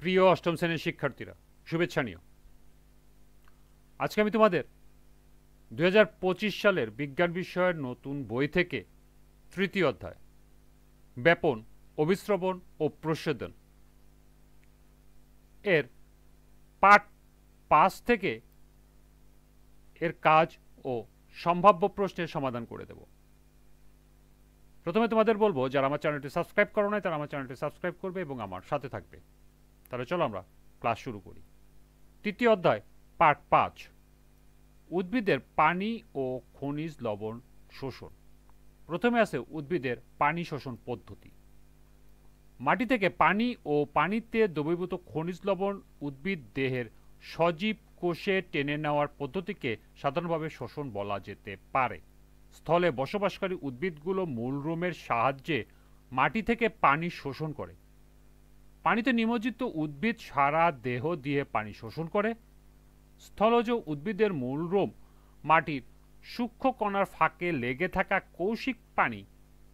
প্রিয় অষ্টম শ্রেণীর শিক্ষার্থীরা, শুভেচ্ছা নিও। আজকে আমি তোমাদের 2025 সালের বিজ্ঞান বিষয়ের নতুন বই থেকে তৃতীয় অধ্যায় ব্যাপন, অভিস্রবণ ও প্রচ্ছেদন এর পার্ট 5 থেকে এর কাজ ও সম্ভাব্য প্রশ্নের সমাধান করে দেব। প্রথমে তোমাদের বলবো, যারা আমার চ্যানেলটি সাবস্ক্রাইব করো নাই তারা আমার চ্যানেলটি সাবস্ক্রাইব করবে এবং আমার সাথে থাকবে। তাহলে চলো আমরা ক্লাস শুরু করি। তৃতীয় অধ্যায়, পার্ট 5, উদ্ভিদের পানি ও খনিজ লবণ শোষণ। প্রথমে আছে উদ্ভিদের পানি শোষণ পদ্ধতি। মাটি থেকে পানি ও পানিতে দ্রবীভূত খনিজ লবণ উদ্ভিদ দেহের সজীব কোষে টেনে নেওয়ার পদ্ধতিকে সাধারণভাবে শোষণ বলা যেতে পারে। স্থলে বসবাসকারী উদ্ভিদগুলো মূলরোমের সাহায্যে মাটি থেকে পানি শোষণ করে। পানিতে নিমজ্জিত উদ্ভিদ সারা দেহ দিয়ে পানি শোষণ করে। স্থলজ উদ্ভিদের মূলরোম মাটির সূক্ষ্ম কণার ফাঁকে লেগে থাকা কৌশিক পানি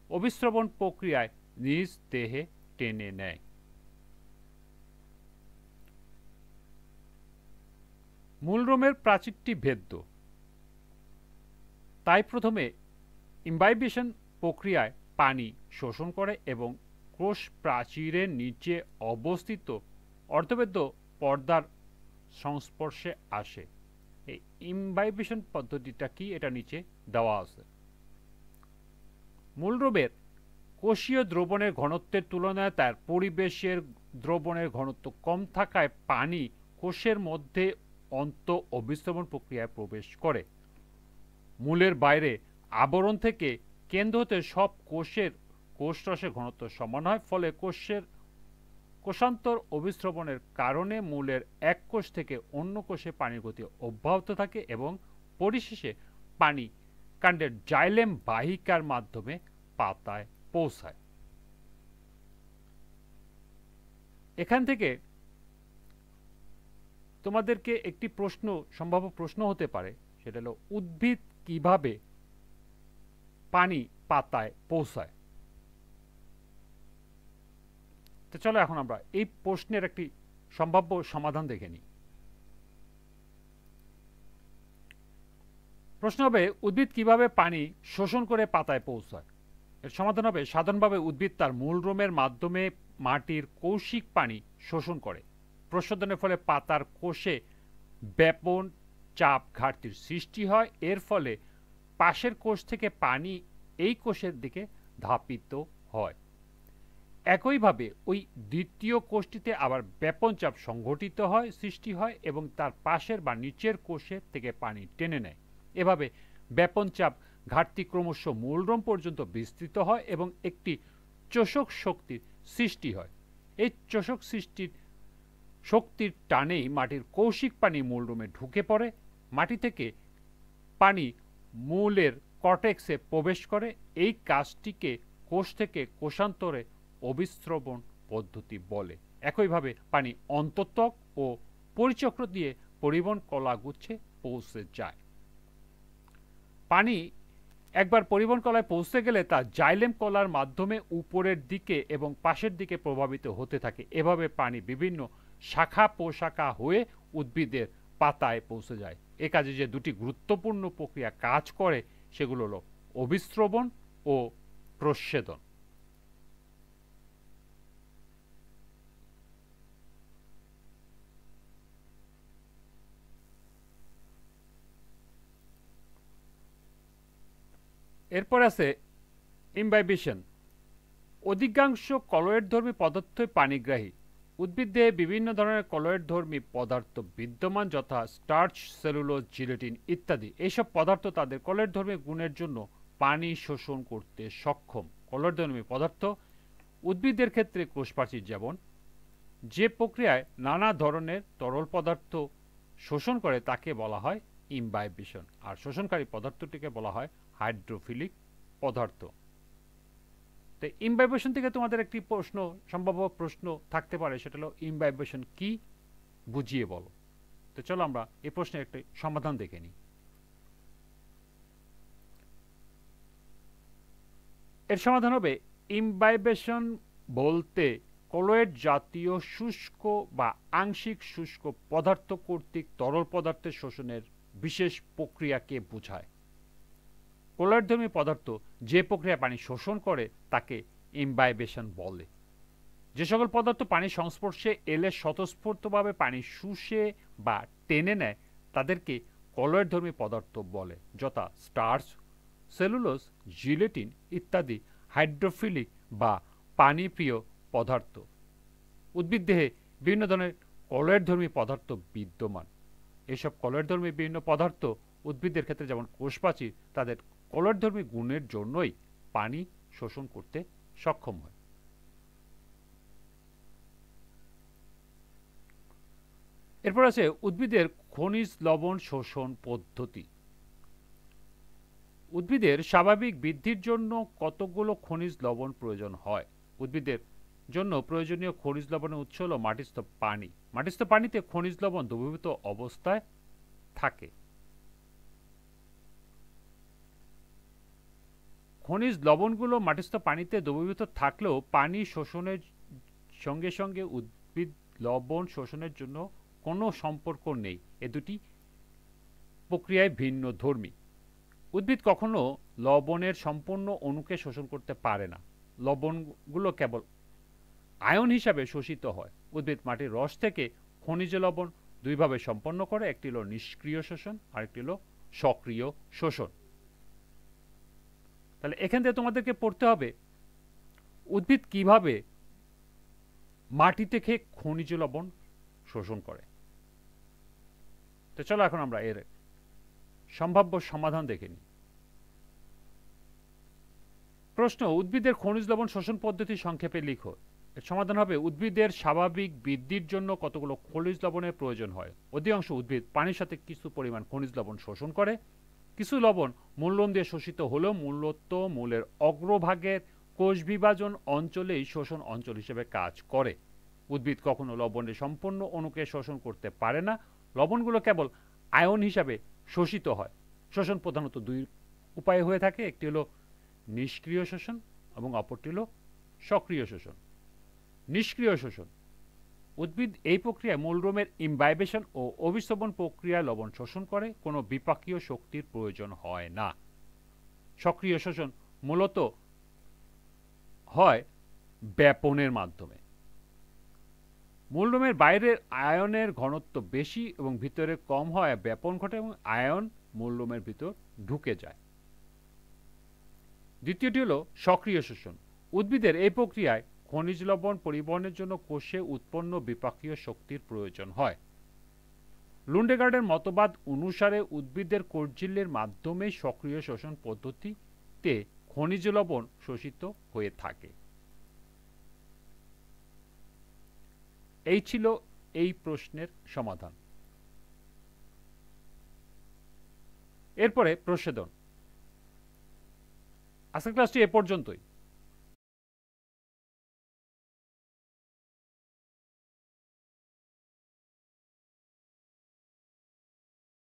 অভিস্রবণ প্রক্রিয়ায় নিজ দেহে টেনে নেয়। মূলরোমের প্রাচীরটি ভেদ্য, তাই প্রথমে ইমবাইবেশন প্রক্রিয়ায় পানি শোষণ করে এবং কোষ প্রাচীরের নিচে অবস্থিত অর্ধবেদ্য পর্দার সংস্পর্শে আসে। এই ইমবাইবেশন পদ্ধতিটা কি, এটা নিচে দেওয়া আছে। মূলরোমের কোষীয় দ্রবণের ঘনত্বের তুলনায় তার পরিবেশের দ্রবণের ঘনত্ব কম থাকায় পানি কোষের মধ্যে অন্ত অভিস্রবণ প্রক্রিয়ায় প্রবেশ করে। মূলের বাইরে আবরণ থেকে কেন্দ্র হতে সব কোষের কোষরসের ঘনত্ব সমান হয়, ফলে কোষান্তর অভিস্রবণের কারণে মূলের এক কোষ থেকে অন্য কোষে পানির গতি অব্যাহত থাকে এবং পরিশেষে পানি কাণ্ডের জাইলেম বাহিকার মাধ্যমে পাতায় পৌঁছায়। এখান থেকে তোমাদেরকে একটি সম্ভাব্য প্রশ্ন হতে পারে, সেটা হলো উদ্ভিদ কিভাবে পানি পাতায় পৌঁছায়। তো চলো এখন আমরা এই প্রশ্নের একটি সম্ভাব্য সমাধান দেখে নিই। প্রশ্ন হবে, উদ্ভিদ কিভাবে পানি শোষণ করে পাতায় পৌঁছায়। এর সমাধান হবে, সাধারণভাবে উদ্ভিদ তার মূলরোমের মাধ্যমে মাটির কৌশিক পানি শোষণ করে। প্রশোধনের ফলে পাতার কোষে ব্যাপন চাপ ঘাটতির সৃষ্টি হয়। এর ফলে পাশের কোষ থেকে পানি এই কোষের দিকে ধাপিত হয়। একইভাবে ওই দ্বিতীয় কোষটিতে আবার ব্যাপন চাপ সংঘটিত হয়, সৃষ্টি হয় এবং তার পাশের বা নিচের কোষের থেকে পানি টেনে নেয়। এভাবে ব্যাপন চাপ ঘাটতি ক্রমশ মূলরোম পর্যন্ত বিস্তৃত হয় এবং একটি চোষক শক্তির সৃষ্টি হয়। এই চোষক শক্তির টানেই মাটির কৌশিক পানি মূলরোমে ঢুকে পড়ে। মাটি থেকে পানি মূলের কর্টেক্সে প্রবেশ করে। এই কাজটিকে কোষ থেকে কোষান্তরে অভিস্রবণ পদ্ধতি বলে। একইভাবে পানি অন্তঃত্বক ও পরিচক্র দিয়ে পরিবহন কলাগুচ্ছে পৌঁছে যায়। পানি একবার পরিবহন কলায় পৌঁছে গেলে তা জাইলেম কলার মাধ্যমে উপরের দিকে এবং পাশের দিকে প্রভাবিত হতে থাকে। এভাবে পানি বিভিন্ন শাখা প্রশাখা হয়ে উদ্ভিদের পাতায় পৌঁছে যায়। এ কাজে যে দুটি গুরুত্বপূর্ণ প্রক্রিয়া কাজ করে সেগুলো হলো অভিস্রবণ ও প্রচ্ছেদন। এরপর আছে ইমবাইবেশন। অধিকাংশ কলয়েডধর্মী পদার্থই পানিগ্রাহী। উদ্ভিদ দেহে বিভিন্ন ধরনের কলয়েডধর্মী পদার্থ বিদ্যমান, যথা স্টার্চ, সেলুলোজ, জিলেটিন ইত্যাদি। এইসব পদার্থ তাদের কলয়েডধর্মী গুণের জন্য পানি শোষণ করতে সক্ষম। কলয়েডধর্মী পদার্থ উদ্ভিদের ক্ষেত্রে কোষপ্রাচীর যেমন, যে প্রক্রিয়ায় নানা ধরনের তরল পদার্থ শোষণ করে তাকে বলা হয় ইমবাইবেশন, আর শোষণকারী পদার্থটিকে বলা হয় হাইড্রোফিলিক পদার্থ। তো ইমবাইবেশন থেকে তোমাদের একটি সম্ভাব্য প্রশ্ন থাকতে পারে, সেটা হলো ইমবাইবেশন কি, বুঝিয়ে বলো। তো চলো আমরা এই প্রশ্নের একটি সমাধান দেখে নিই। এর সমাধান হবে, ইমবাইবেশন বলতে কলয়েড জাতীয় শুষ্ক বা আংশিক শুষ্ক পদার্থ কর্তৃক তরল পদার্থের শোষণের বিশেষ প্রক্রিয়াকে বোঝায়। কলয়েডধর্মী পদার্থ যে প্রক্রিয়ায় পানি শোষণ করে তাকে ইমবাইবেশন বলে। যে সকল পদার্থ পানির সংস্পর্শে এলে স্বতঃস্ফূর্তভাবে পানি শুষে বা টেনে নেয় তাদেরকে কলয়েডধর্মী পদার্থ বলে, যথা স্টার্চ, সেলুলোজ, জিলেটিন ইত্যাদি হাইড্রোফিলিক বা পানিপ্রিয় পদার্থ। উদ্ভিদ দেহে বিভিন্ন ধরনের কলয়েডধর্মী পদার্থ বিদ্যমান। এসব কলয়েডধর্মী বিভিন্ন পদার্থ উদ্ভিদের ক্ষেত্রে যেমন কোষপ্রাচীর তাদের কলয়েডধর্মী গুণের জন্যই পানি শোষণ করতে সক্ষম হয়। এরপর আছে উদ্ভিদের খনিজ লবণ শোষণ পদ্ধতি। উদ্ভিদের স্বাভাবিক বৃদ্ধির জন্য কতগুলো খনিজ লবণ প্রয়োজন হয়। উদ্ভিদের জন্য প্রয়োজনীয় খনিজ লবণের উৎস হল মাটিস্থ পানি। মাটিস্থ পানিতে খনিজ লবণ দ্রবীভূত অবস্থায় থাকে। খনিজ লবণগুলো মাটিস্থ পানিতে দ্রবীভূত থাকলেও পানি শোষণের সঙ্গে সঙ্গে উদ্ভিদ লবণ শোষণের জন্য কোনো সম্পর্ক নেই। এ দুটি প্রক্রিয়ায় ভিন্ন ধর্মী। উদ্ভিদ কখনো লবণের সম্পূর্ণ অণুকে শোষণ করতে পারে না। লবণগুলো কেবল আয়ন হিসাবে শোষিত হয়। উদ্ভিদ মাটির রস থেকে খনিজ লবণ দুইভাবে সম্পন্ন করে, একটি হলো নিষ্ক্রিয় শোষণ, আরেকটি হলো সক্রিয় শোষণ। তাহলে এখান থেকে তোমাদেরকে পড়তে হবে উদ্ভিদ কিভাবে মাটি থেকে খনিজ লবণ শোষণ করে। তো চলো এখন আমরা এর সম্ভাব্য সমাধান দেখে নিই। প্রশ্ন, উদ্ভিদের খনিজ লবণ শোষণ পদ্ধতি সংক্ষেপে লিখো। এর সমাধান হবে উদ্ভিদের স্বাভাবিক বৃদ্ধির জন্য কতগুলো খনিজ লবণের প্রয়োজন হয়। অধিকাংশ উদ্ভিদ পানির সাথে কিছু পরিমাণ খনিজ লবণ শোষণ করে। কিছু লবণ মূলন দিয়ে শোষিত হলেও মূলত মূলের অগ্রভাগের কোষ বিভাজন অঞ্চলেই শোষণ অঞ্চল হিসেবে কাজ করে। উদ্ভিদ কখনো লবণের সম্পূর্ণ অণুকে শোষণ করতে পারে না। লবণগুলো কেবল আয়ন হিসাবে শোষিত হয়। শোষণ প্রধানত দুই উপায়ে হয়ে থাকে, একটি হলো নিষ্ক্রিয় শোষণ এবং অপরটি হলো সক্রিয় শোষণ। নিষ্ক্রিয় শোষণ, উদ্ভিদ এই প্রক্রিয়ায় মূলরোমের ইমবাইবেশন ও অভিস্রবণ প্রক্রিয়ায় লবণ শোষণ করে, কোনো বিপাকীয় শক্তির প্রয়োজন হয় না। সক্রিয় শোষণ মূলত হয় ব্যাপনের মাধ্যমে। মূলরোমের বাইরের আয়নের ঘনত্ব বেশি এবং ভিতরে কম হয় ব্যাপন ঘটে এবং আয়ন মূলরোমের ভিতর ঢুকে যায়। দ্বিতীয়টি হলো সক্রিয় শোষণ। উদ্ভিদের এই প্রক্রিয়ায় খনিজ লবণ পরিবহনের জন্য কোষে উৎপন্ন বিপাকীয় শক্তির প্রয়োজন হয়। লুন্ডেগার্ডের মতবাদ অনুসারে উদ্ভিদের কোষঝিল্লির মাধ্যমে সক্রিয় শোষণ পদ্ধতিতে খনিজ লবণ শোষিত হয়ে থাকে। এই ছিল এই প্রশ্নের সমাধান। এরপরে প্রচ্ছেদন। আজকের ক্লাসটি এ পর্যন্তই।